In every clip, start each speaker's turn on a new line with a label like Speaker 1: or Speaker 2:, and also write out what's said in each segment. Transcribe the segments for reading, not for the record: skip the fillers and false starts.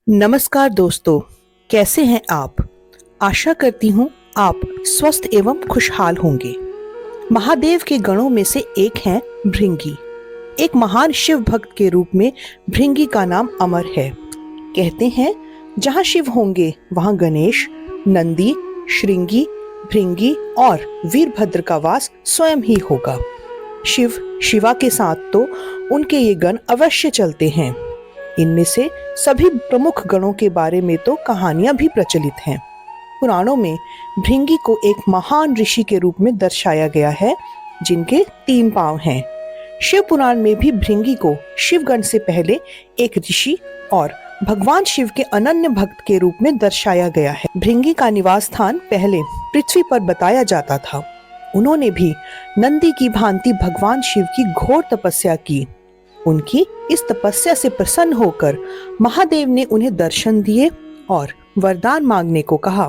Speaker 1: नमस्कार दोस्तों, कैसे हैं आप? आशा करती हूँ आप स्वस्थ एवं खुशहाल होंगे। महादेव के गणों में से एक हैं भृंगी। एक महान शिव भक्त के रूप में भृंगी का नाम अमर है। कहते हैं जहाँ शिव होंगे वहाँ गणेश, नंदी, श्रृंगी, भृंगी और वीरभद्र का वास स्वयं ही होगा। शिव शिवा के साथ तो उनके ये गण अवश्य चलते हैं। इनमें से सभी प्रमुख गणों के बारे में तो कहानियां भी प्रचलित हैं। पुराणों में भृंगी को एक महान ऋषि के रूप में दर्शाया गया है, जिनके 3 पांव हैं। शिव पुराण में भी भृंगी को शिवगण से पहले एक ऋषि और भगवान शिव के अनन्य भक्त के रूप में दर्शाया गया है। भृंगी का निवास स्थान पहले पृथ्वी पर बताया जाता था। उन्होंने भी नंदी की भांति भगवान शिव की घोर तपस्या की। उनकी इस तपस्या से प्रसन्न होकर महादेव ने उन्हें दर्शन दिए और वरदान मांगने को कहा।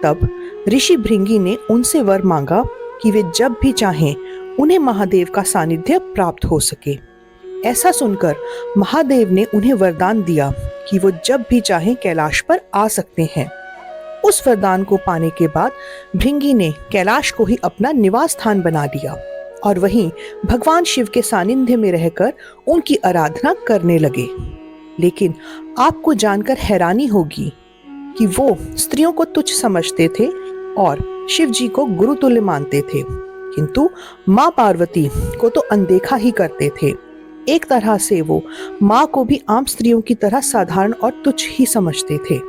Speaker 1: तब ऋषि भृंगी ने उनसे वर मांगा कि वे जब भी चाहें उन्हें महादेव का सानिध्य प्राप्त हो सके। ऐसा सुनकर महादेव ने उन्हें वरदान दिया कि वो जब भी चाहें कैलाश पर आ सकते हैं। उस वरदान को पाने के बाद भृंगी ने कैलाश को ही अपना निवास स्थान बना लिया और वहीं भगवान शिव के सानिध्य में रहकर उनकी आराधना करने लगे। लेकिन आपको जानकर हैरानी होगी कि वो स्त्रियों को तुच्छ समझते थे और शिव जी को गुरुतुल्य मानते थे, किंतु माँ पार्वती को तो अनदेखा ही करते थे। एक तरह से वो माँ को भी आम स्त्रियों की तरह साधारण और तुच्छ ही समझते थे।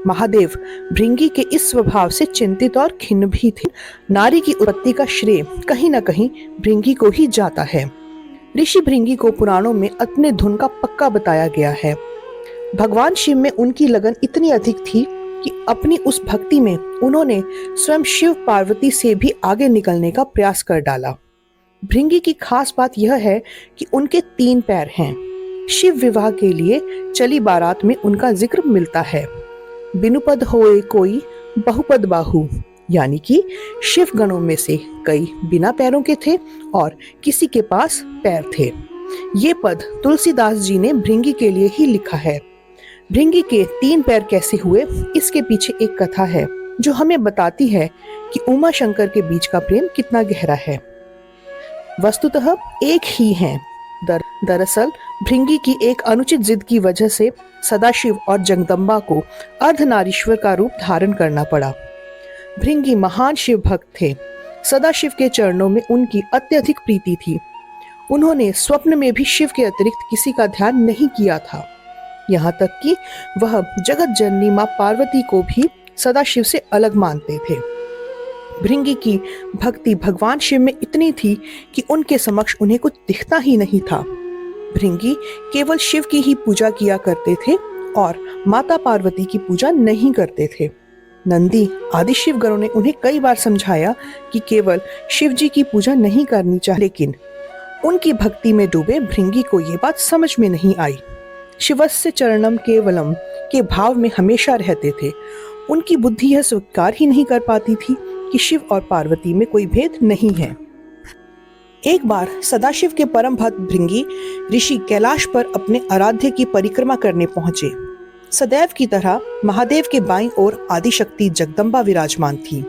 Speaker 1: महादेव भृंगी के इस स्वभाव से चिंतित और खिन्न भी थे। नारी की उत्पत्ति का श्रेय कहीं न कहीं भृंगी को ही जाता है। ऋषि भृंगी को पुराणों में अपने धुन का पक्का बताया गया है। भगवान शिव में उनकी लगन इतनी अधिक थी कि अपनी उस भक्ति में उन्होंने स्वयं शिव पार्वती से भी आगे निकलने का प्रयास कर डाला। भृंगी की खास बात यह है कि उनके 3 पैर हैं। शिव विवाह के लिए चली बारात में उनका जिक्र मिलता है। बिनुपद होए कोई बहुपद बाहु, यानी कि शिव गणों में से कई बिना पैरों के थे और किसी के पास पैर थे। ये पद तुलसीदास जी ने भृंगी के लिए ही लिखा है। भृंगी के 3 पैर कैसे हुए, इसके पीछे एक कथा है जो हमें बताती है कि उमा शंकर के बीच का प्रेम कितना गहरा है। वस्तुतः एक ही हैं। दरअसल भृंगी की एक अनुचित जिद की वजह से सदाशिव और जगदम्बा को अर्धनारीश्वर का रूप धारण करना पड़ा। भृंगी महान शिव भक्त थे। सदाशिव के चरणों में उनकी अत्यधिक प्रीति थी। उन्होंने स्वप्न में भी शिव के अतिरिक्त किसी का ध्यान नहीं किया था। यहाँ तक कि वह जगत जननी माँ पार्वती को भी सदाशिव से अलग मानते थे। भृंगी की भक्ति भगवान शिव में इतनी थी कि उनके समक्ष उन्हें कुछ दिखता ही नहीं था। भृंगी केवल शिव की ही पूजा किया करते थे और माता पार्वती की पूजा नहीं करते थे। नंदी आदि शिव गणों ने उन्हें कई बार समझाया कि केवल शिव जी की पूजा नहीं करनी चाहिए, लेकिन उनकी भक्ति में डूबे भृंगी को ये बात समझ में नहीं आई। शिवस्य चरणम केवलम के भाव में हमेशा रहते थे। उनकी बुद्धि यह स्वीकार ही नहीं कर पाती थी कि शिव और पार्वती में कोई भेद नहीं है। एक बार सदाशिव के परम भक्त भृंगी ऋषि कैलाश पर अपने आराध्य की परिक्रमा करने पहुंचे। सदैव की तरह महादेव के बाईं ओर आदिशक्ति जगदम्बा विराजमान थी।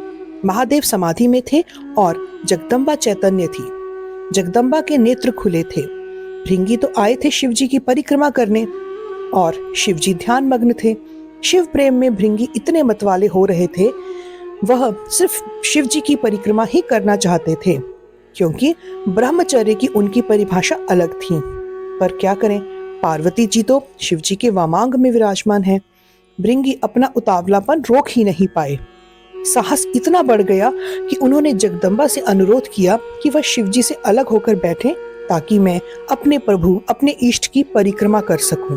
Speaker 1: महादेव समाधि में थे और जगदम्बा चैतन्य थी। जगदम्बा के नेत्र खुले थे। भृंगी तो आए थे शिव जी की परिक्रमा करने और शिव जी ध्यान मग्न थे। शिव प्रेम में भृंगी इतने मतवाले हो रहे थे, वह सिर्फ शिव जी की परिक्रमा ही करना चाहते थे, क्योंकि ब्रह्मचर्य की उनकी परिभाषा अलग थी। पर क्या करें, पार्वती जी तो शिव जी के वामांग में विराजमान है। भृंगी अपना उतावलापन रोक ही नहीं पाए। साहस इतना बढ़ गया कि उन्होंने जगदम्बा से अनुरोध किया कि वह शिव जी से अलग होकर बैठें ताकि मैं अपने प्रभु अपने इष्ट की परिक्रमा कर सकूं।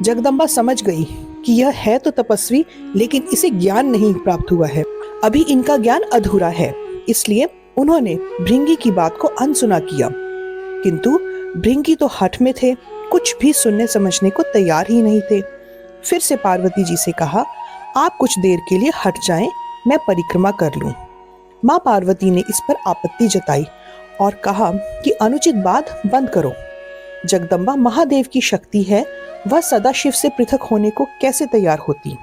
Speaker 1: जगदम्बा समझ गई कि यह है तो तपस्वी, लेकिन इसे ज्ञान नहीं प्राप्त हुआ है, अभी इनका ज्ञान अधूरा है। इसलिए उन्होंने भृंगी की बात को अनसुना किया, किंतु भृंगी तो हठ में थे, कुछ भी सुनने समझने को तैयार ही नहीं थे। फिर से पार्वती जी से कहा, आप कुछ देर के लिए हट जाएं, मैं परिक्रमा कर लूं। माँ पार्वती ने इस पर आपत्ति जताई और कहा कि अनुचित बात बंद करो। जगदम्बा महादेव की शक्ति है, वह सदा शिव से पृथक होने को कैसे तैयार होती।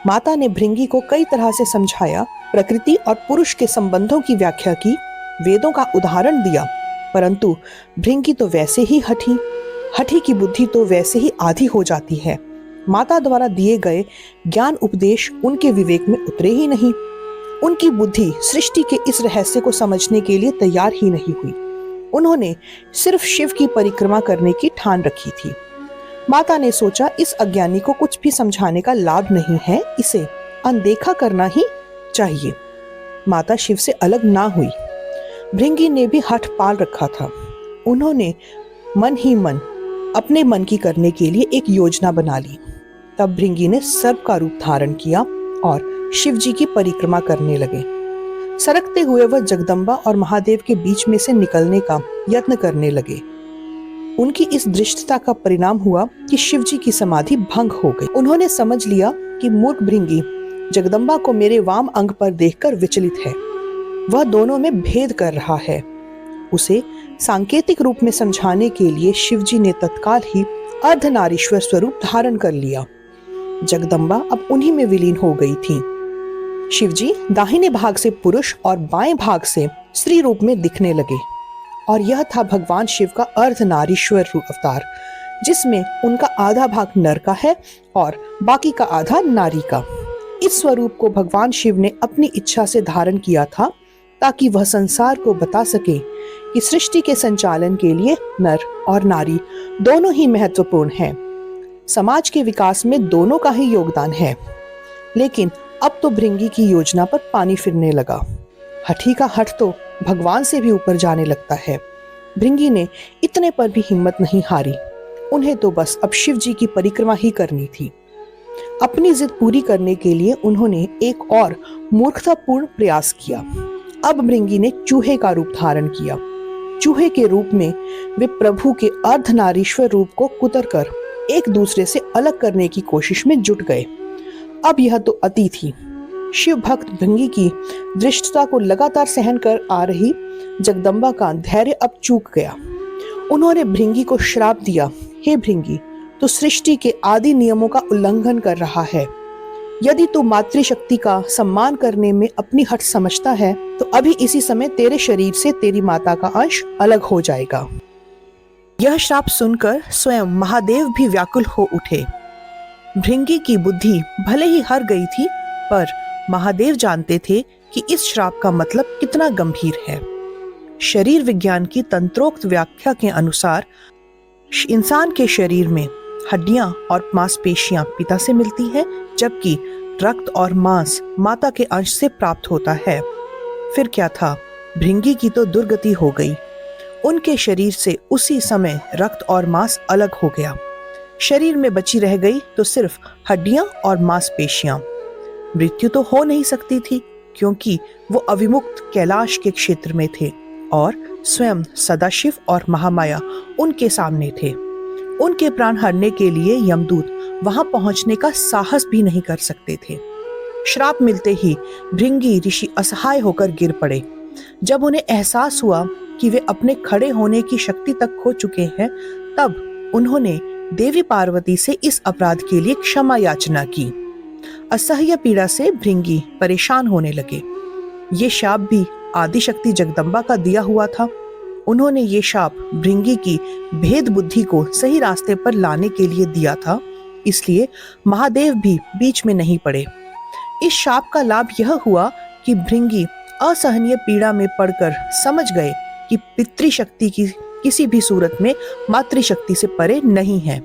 Speaker 1: माता ने भृंगी को कई तरह से समझाया, प्रकृति और पुरुष के संबंधों की व्याख्या की, वेदों का उदाहरण दिया, परंतु भृंगी तो वैसे ही हठी की बुद्धि तो वैसे ही आधी हो जाती है। माता द्वारा दिए गए ज्ञान उपदेश उनके विवेक में उतरे ही नहीं। उनकी बुद्धि सृष्टि के इस रहस्य को समझने के लिए तैयार ही नहीं हुई। उन्होंने सिर्फ शिव की परिक्रमा करने की ठान रखी थी। माता ने सोचा, इस अज्ञानी को कुछ भी समझाने का लाभ नहीं है, इसे अनदेखा करना ही चाहिए। माता शिव से अलग ना हुई। भृंगी ने भी हठ पाल रखा था। उन्होंने मन ही मन अपने मन की करने के लिए एक योजना बना ली। तब भृंगी ने सर्प का रूप धारण किया और शिव जी की परिक्रमा करने लगे। सरकते हुए वह जगदम्बा और महादेव के बीच में से निकलने का यत्न करने लगे। उनकी इस दृष्टता का परिणाम हुआ कि शिव जी की समाधि भंग हो गई। उन्होंने समझ लिया कि मूर्ख भृंगी जगदम्बा को मेरे वाम अंग पर देखकर विचलित है, वह दोनों में भेद कर रहा है। उसे सांकेतिक रूप में समझाने के लिए शिवजी ने तत्काल ही अर्धनारीश्वर स्वरूप धारण कर लिया। जगदम्बा अब उन्हीं में विलीन हो गई थी। शिवजी दाहिने भाग से पुरुष और बाएं भाग से स्त्री रूप में दिखने लगे, और यह था भगवान शिव का अर्धनारीश्वर रूप अवतार, जिसमें उनका आधा भाग नर का है और बाकी का आधा नारी का। इस स्वरूप को भगवान शिव ने अपनी इच्छा से धारण किया था, ताकि वह संसार को बता सके कि सृष्टि के संचालन के लिए नर और नारी दोनों ही महत्वपूर्ण हैं। समाज के विकास में दोनों का ही योगदान है। लेकिन अब तो भृंगी की योजना पर पानी फिरने लगा। हठी का हठ तो भगवान से भी ऊपर जाने लगता है। भृंगी ने इतने पर भी हिम्मत नहीं हारी। उन्हें तो बस अब शिव जी की परिक्रमा ही करनी थी। अपनी जिद पूरी करने के लिए उन्होंने एक और मूर्खतापूर्ण प्रयास किया। अब भृंगी ने चूहे का रूप धारण किया। चूहे के रूप में वे प्रभु के अर्धनारीश्वर रूप को कुतरकर एक दूसरे से अलग करने की कोशिश में जुट गए। अब यह तो अति थी। शिव भक्त भृंगी की दृष्टता को लगातार सहन कर आ रही जगदम्बा का धैर्य अब चूक गया। उन्होंने भृंगी को श्राप दिया, हे भृंगी, तू सृष्टि के आदि नियमों का उल्लंघन कर रहा है। यदि तू मातृशक्ति का सम्मान करने में अपनी हट समझता है, तो अभी इसी समय तेरे शरीर से तेरी माता का अंश अलग हो जाएगा। यह श्राप सुनकर स्वयं महादेव भी व्याकुल हो उठे। भृंगी की बुद्धि भले ही हार गई थी, पर महादेव जानते थे कि इस श्राप का मतलब कितना गंभीर है। शरीर विज्ञान की तंत्रोक्त व्याख्या के अनुसार इंसान के शरीर में हड्डियां और मांसपेशियां पिता से मिलती है, जबकि रक्त और मांस माता के अंश से प्राप्त होता है। फिर क्या था, भृंगी की तो दुर्गति हो गई। उनके शरीर से उसी समय रक्त और मांस अलग हो गया। शरीर में बची रह गई तो सिर्फ हड्डियां और मांसपेशियां। मृत्यु तो हो नहीं सकती थी, क्योंकि वो अविमुक्त कैलाश के क्षेत्र में थे और स्वयं सदाशिव और महामाया उनके सामने थे। उनके प्राण हरने के लिए यमदूत वहां पहुंचने का साहस भी नहीं कर सकते थे। श्राप मिलते ही भृंगी ऋषि असहाय होकर गिर पड़े। जब उन्हें एहसास हुआ कि वे अपने खड़े होने की शक्ति तक खो चुके हैं, तब उन्होंने देवी पार्वती से इस अपराध के लिए क्षमा याचना की। असह्य पीड़ा से भृंगी परेशान होने लगे। ये शाप भी आदिशक्ति जगदम्बा का दिया हुआ था। उन्होंने ये शाप भृंगी की भेद बुद्धि को सही रास्ते पर लाने के लिए दिया था, इसलिए महादेव भी बीच में नहीं पड़े। इस शाप का लाभ यह हुआ कि भृंगी असहनीय पीड़ा में पड़कर समझ गए कि पितृशक्ति की किसी भी सूरत में मातृशक्ति से परे नहीं है।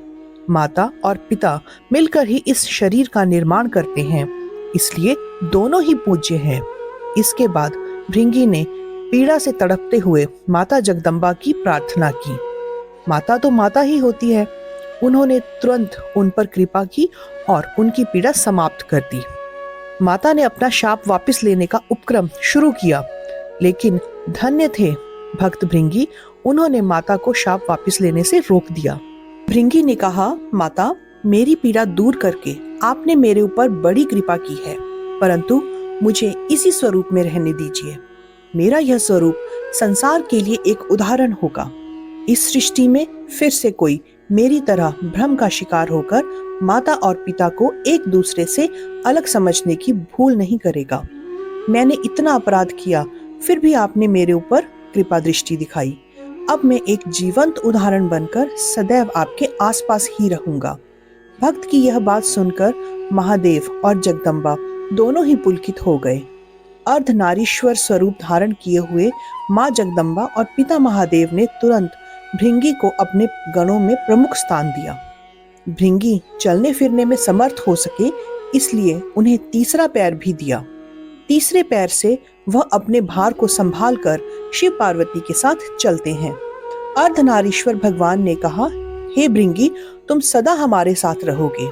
Speaker 1: माता और पिता मिलकर ही इस शरीर का निर्माण करते हैं, इसलिए दोनों ही पूज्य हैं। इसके बाद भृंगी ने पीड़ा से तड़पते हुए माता जगदम्बा की प्रार्थना की। माता तो माता ही होती है। उन्होंने तुरंत उन पर कृपा की और उनकी पीड़ा समाप्त कर दी। माता ने अपना शाप वापस लेने का उपक्रम शुरू किया, लेकिन धन्य थे भक्त भृंगी, उन्होंने माता को शाप वापस लेने से रोक दिया। भृंगी ने कहा, माता, मेरी पीड़ा दूर करके आपने मेरे ऊपर बड़ी कृपा की है, परंतु मुझे इसी स्वरूप में रहने दीजिए। मेरा यह स्वरूप संसार के लिए एक उदाहरण होगा। इस सृष्टि में फिर से कोई मेरी तरह भ्रम का शिकार होकर माता और पिता को एक दूसरे से अलग समझने की भूल नहीं करेगा। मैंने इतना अपराध किया, फिर भी आपने मेरे ऊपर कृपा दृष्टि दिखाई। अब मैं एक जीवंत उदाहरण बनकर सदैव आपके आसपास ही रहूंगा। भक्त की यह बात सुनकर महादेव और जगदम्बा दोनों ही पुलकित हो गए। अर्धनारीश्वर स्वरूप धारण किए हुए माँ जगदम्बा और पिता महादेव ने तुरंत भृंगी को अपने गणों में प्रमुख स्थान दिया। भृंगी चलने फिरने में समर्थ हो सके, इसलिए उन्हें तीसरा पैर भी दिया। तीसरे पैर से वह अपने भार को संभाल कर शिव पार्वती के साथ चलते हैं। अर्धनारीश्वर भगवान ने कहा, हे भृंगी, तुम सदा हमारे साथ रहोगे।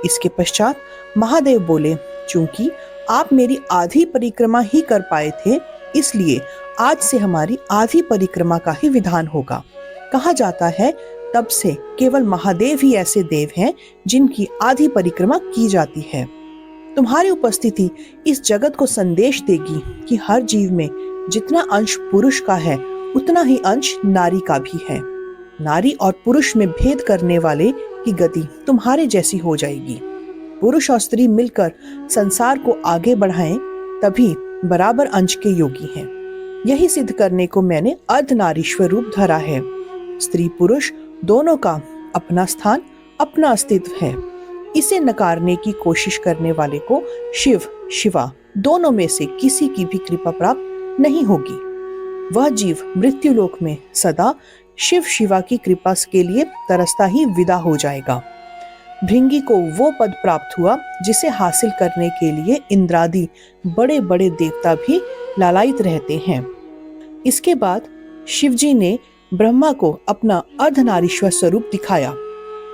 Speaker 1: इसके पश्चात महादेव बोले, चूंकि आप मेरी आधी परिक्रमा ही कर पाए थे, इसलिए आज से हमारी आधी परिक्रमा का ही विधान होगा। कहा जाता है तब से केवल महादेव ही ऐसे देव हैं जिनकी आधी परिक्रमा की जाती है। तुम्हारी उपस्थिति इस जगत को संदेश देगी कि हर जीव में जितना अंश पुरुष का है, उतना ही अंश नारी का भी है। नारी और पुरुष में भेद करने वाले की गति तुम्हारे जैसी हो जाएगी। पुरुष और स्त्री मिलकर संसार को आगे बढ़ाएं, तभी बराबर अंश के योगी हैं। यही सिद्ध करने को मैंने अर्धनारीश्वर रूप धरा है। स्त्री पुरुष दोनों का अपना स्थान, अपना अस्तित्व है। इसे नकारने की कोशिश करने वाले को शिव, शिवा दोनों में से किसी की भी कृपा प्राप्त नहीं होगी। वह जीव मृत्युलोक में सदा शिव शिवा की कृपा के लिए तरसता ही विदा हो जाएगा। भृंगी को वो पद प्राप्त हुआ जिसे हासिल करने के लिए इंद्रादि बड़े बड़े देवता भी लालायित रहते हैं। इसके बाद शिवजी ने ब्रह्मा को अपना अर्धनारीश्वर स्वरूप दिखाया।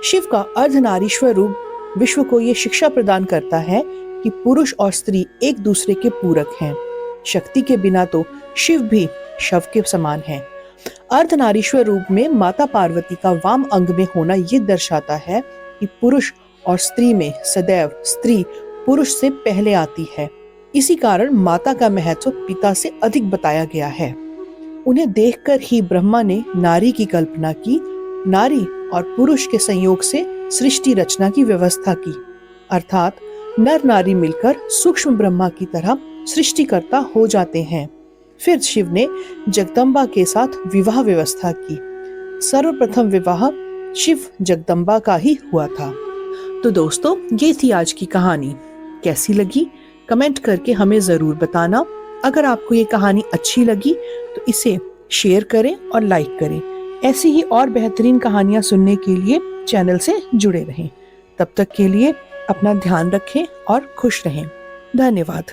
Speaker 1: शिव का अर्धनारीश्वर रूप विश्व को ये शिक्षा प्रदान करता है कि पुरुष और स्त्री एक दूसरे के पूरक हैं। शक्ति के बिना तो शिव भी शव के समान है। अर्धनारीश्वर रूप में माता पार्वती का वाम अंग में होना ये दर्शाता है कि पुरुष और स्त्री में सदैव स्त्री पुरुष से पहले आती है। इसी कारण माता का महत्व पिता से अधिक बताया गया है। उन्हें देखकर ही ब्रह्मा ने नारी की कल्पना की। नारी और पुरुष के संयोग से सृष्टि रचना की व्यवस्था की, अर्थात नर नारी मिलकर सूक्ष्म ब्रह्मा की तरह सृष्टिकर्ता हो जाते हैं। फिर शिव ने जगदम्बा के साथ विवाह व्यवस्था की। सर्वप्रथम विवाह शिव जगदम्बा का ही हुआ था। तो दोस्तों, ये थी आज की कहानी। कैसी लगी कमेंट करके हमें जरूर बताना। अगर आपको ये कहानी अच्छी लगी तो इसे शेयर करें और लाइक करें। ऐसी ही और बेहतरीन कहानियां सुनने के लिए चैनल से जुड़े रहें। तब तक के लिए अपना ध्यान रखें और खुश रहें। धन्यवाद।